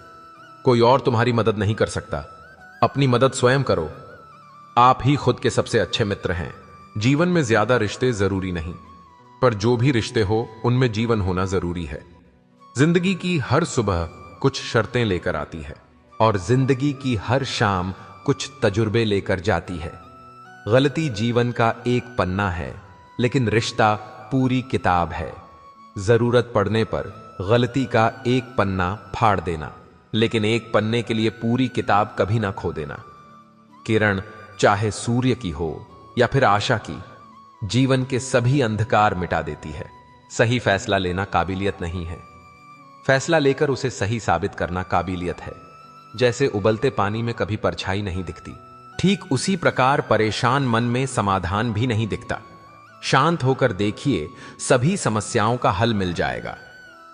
S1: कोई और तुम्हारी मदद नहीं कर सकता, अपनी मदद स्वयं करो। आप ही खुद के सबसे अच्छे मित्र हैं। जीवन में ज्यादा रिश्ते जरूरी नहीं, पर जो भी रिश्ते हो उनमें जीवन होना जरूरी है। जिंदगी की हर सुबह कुछ शर्तें लेकर आती है और जिंदगी की हर शाम कुछ तजुर्बे लेकर जाती है। गलती जीवन का एक पन्ना है, लेकिन रिश्ता पूरी किताब है। जरूरत पड़ने पर गलती का एक पन्ना फाड़ देना, लेकिन एक पन्ने के लिए पूरी किताब कभी ना खो देना। किरण चाहे सूर्य की हो या फिर आशा की, जीवन के सभी अंधकार मिटा देती है। सही फैसला लेना काबिलियत नहीं है, फैसला लेकर उसे सही साबित करना काबिलियत है। जैसे उबलते पानी में कभी परछाई नहीं दिखती, ठीक उसी प्रकार परेशान मन में समाधान भी नहीं दिखता। शांत होकर देखिए, सभी समस्याओं का हल मिल जाएगा।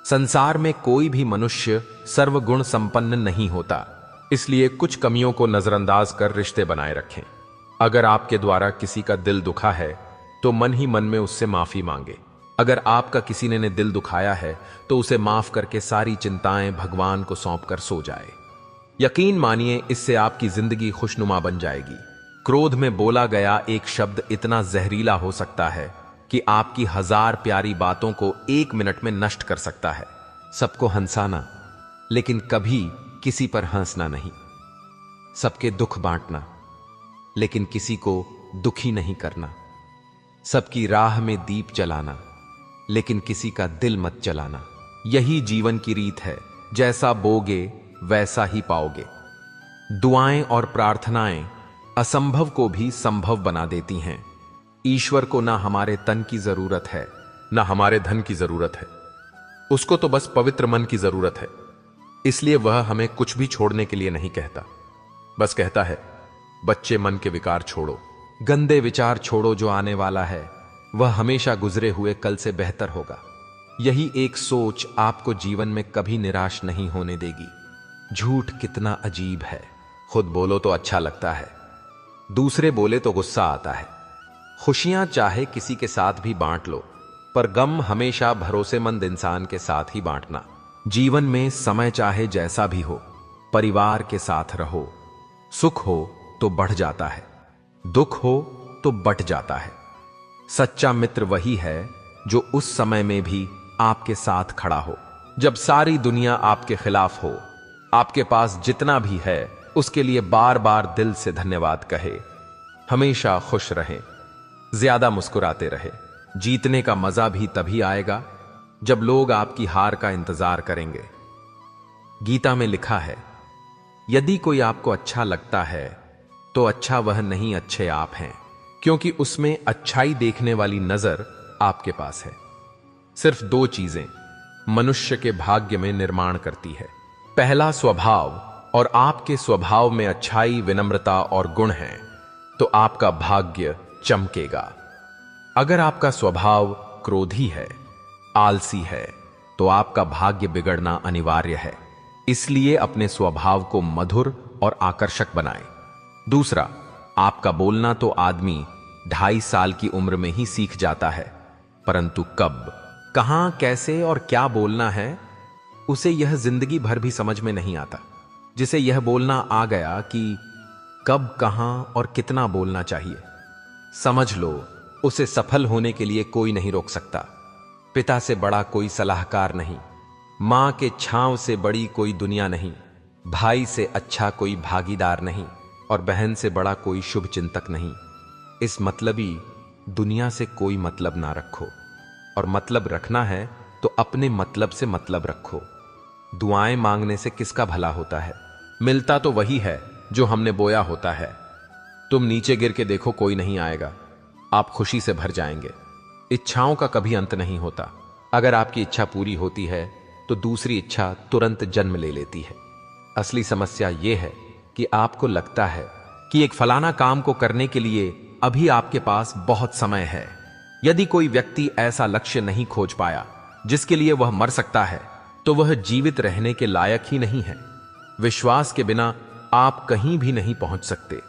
S1: संसार में कोई भी मनुष्य सर्वगुण संपन्न नहीं होता, इसलिए कुछ कमियों को नजरअंदाज कर रिश्ते बनाए रखें। अगर आपके द्वारा किसी का दिल दुखा है तो मन ही मन में उससे माफी मांगे। अगर आपका किसी ने दिल दुखाया है तो उसे माफ करके सारी चिंताएं भगवान को सौंपकर सो जाए। यकीन मानिए, इससे आपकी जिंदगी खुशनुमा बन जाएगी। क्रोध में बोला गया एक शब्द इतना जहरीला हो सकता है कि आपकी 1000 प्यारी बातों को 1 मिनट में नष्ट कर सकता है। सबको हंसाना, लेकिन कभी किसी पर हंसना नहीं। सबके दुख बांटना, लेकिन किसी को दुखी नहीं करना। सबकी राह में दीप जलाना, लेकिन किसी का दिल मत जलाना। यही जीवन की रीत है, जैसा बोगे वैसा ही पाओगे। दुआएं और प्रार्थनाएं असंभव को भी संभव बना देती हैं। ईश्वर को ना हमारे तन की जरूरत है, ना हमारे धन की जरूरत है। उसको तो बस पवित्र मन की जरूरत है। इसलिए वह हमें कुछ भी छोड़ने के लिए नहीं कहता, बस कहता है, बच्चे मन के विकार छोड़ो, गंदे विचार छोड़ो। जो आने वाला है वह हमेशा गुजरे हुए कल से बेहतर होगा। यही एक सोच आपको जीवन में कभी निराश नहीं होने देगी। झूठ कितना अजीब है, खुद बोलो तो अच्छा लगता है, दूसरे बोले तो गुस्सा आता है। खुशियां चाहे किसी के साथ भी बांट लो, पर गम हमेशा भरोसेमंद इंसान के साथ ही बांटना। जीवन में समय चाहे जैसा भी हो, परिवार के साथ रहो। सुख हो तो बढ़ जाता है, दुख हो तो बट जाता है। सच्चा मित्र वही है जो उस समय में भी आपके साथ खड़ा हो। जब सारी दुनिया आपके खिलाफ हो, आपके पास जितना भी है उसके लिए बार बार दिल से धन्यवाद कहे। हमेशा खुश रहे, ज्यादा मुस्कुराते रहे। जीतने का मजा भी तभी आएगा जब लोग आपकी हार का इंतजार करेंगे। गीता में लिखा है, यदि कोई आपको अच्छा लगता है तो अच्छा वह नहीं, अच्छे आप हैं, क्योंकि उसमें अच्छाई देखने वाली नजर आपके पास है। सिर्फ 2 चीजें मनुष्य के भाग्य में निर्माण करती है। पहला स्वभाव, और आपके स्वभाव में अच्छाई, विनम्रता और गुण हैं तो आपका भाग्य चमकेगा। अगर आपका स्वभाव क्रोधी है, आलसी है, तो आपका भाग्य बिगड़ना अनिवार्य है। इसलिए अपने स्वभाव को मधुर और आकर्षक बनाएं। दूसरा, आपका बोलना तो आदमी 2.5 साल की उम्र में ही सीख जाता है, परंतु कब, कहां, कैसे और क्या बोलना है, उसे यह जिंदगी भर भी समझ में नहीं आता। जिसे यह बोलना आ गया कि कब, कहां और कितना बोलना चाहिए, समझ लो उसे सफल होने के लिए कोई नहीं रोक सकता। पिता से बड़ा कोई सलाहकार नहीं, मां के छांव से बड़ी कोई दुनिया नहीं, भाई से अच्छा कोई भागीदार नहीं और बहन से बड़ा कोई शुभ चिंतक नहीं। इस मतलबी दुनिया से कोई मतलब ना रखो, और मतलब रखना है तो अपने मतलब से मतलब रखो। दुआएं मांगने से किसका भला होता है? मिलता तो वही है जो हमने बोया होता है। तुम नीचे गिर के देखो, कोई नहीं आएगा, आप खुशी से भर जाएंगे। इच्छाओं का कभी अंत नहीं होता। अगर आपकी इच्छा पूरी होती है तो दूसरी इच्छा तुरंत जन्म ले लेती है। असली समस्या यह है कि आपको लगता है कि एक फलाना काम को करने के लिए अभी आपके पास बहुत समय है। यदि कोई व्यक्ति ऐसा लक्ष्य नहीं खोज पाया जिसके लिए वह मर सकता है, तो वह जीवित रहने के लायक ही नहीं है। विश्वास के बिना आप कहीं भी नहीं पहुंच सकते।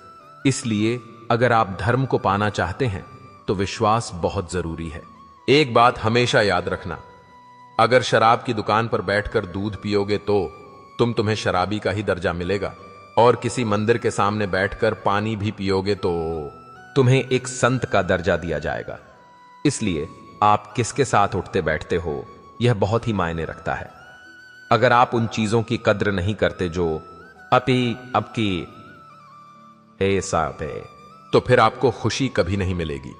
S1: इसलिए अगर आप धर्म को पाना चाहते हैं तो विश्वास बहुत जरूरी है। एक बात हमेशा याद रखना, अगर शराब की दुकान पर बैठकर दूध पियोगे तो तुम्हें शराबी का ही दर्जा मिलेगा, और किसी मंदिर के सामने बैठकर पानी भी पियोगे तो तुम्हें एक संत का दर्जा दिया जाएगा। इसलिए आप किसके साथ उठते बैठते हो, यह बहुत ही मायने रखता है। अगर आप उन चीजों की कद्र नहीं करते जो अब की है साहब है, तो फिर आपको खुशी कभी नहीं मिलेगी।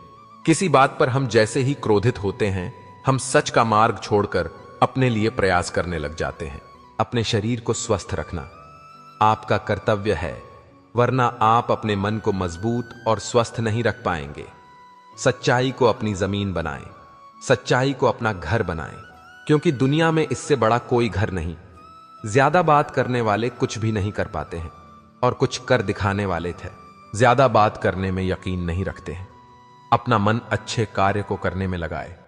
S1: किसी बात पर हम जैसे ही क्रोधित होते हैं, हम सच का मार्ग छोड़कर अपने लिए प्रयास करने लग जाते हैं। अपने शरीर को स्वस्थ रखना आपका कर्तव्य है, वरना आप अपने मन को मजबूत और स्वस्थ नहीं रख पाएंगे। सच्चाई को अपनी जमीन बनाएं, सच्चाई को अपना घर बनाएं, क्योंकि दुनिया में इससे बड़ा कोई घर नहीं। ज्यादा बात करने वाले कुछ भी नहीं कर पाते हैं, और कुछ कर दिखाने वाले थे ज्यादा बात करने में यकीन नहीं रखते हैं। अपना मन अच्छे कार्य को करने में लगाए।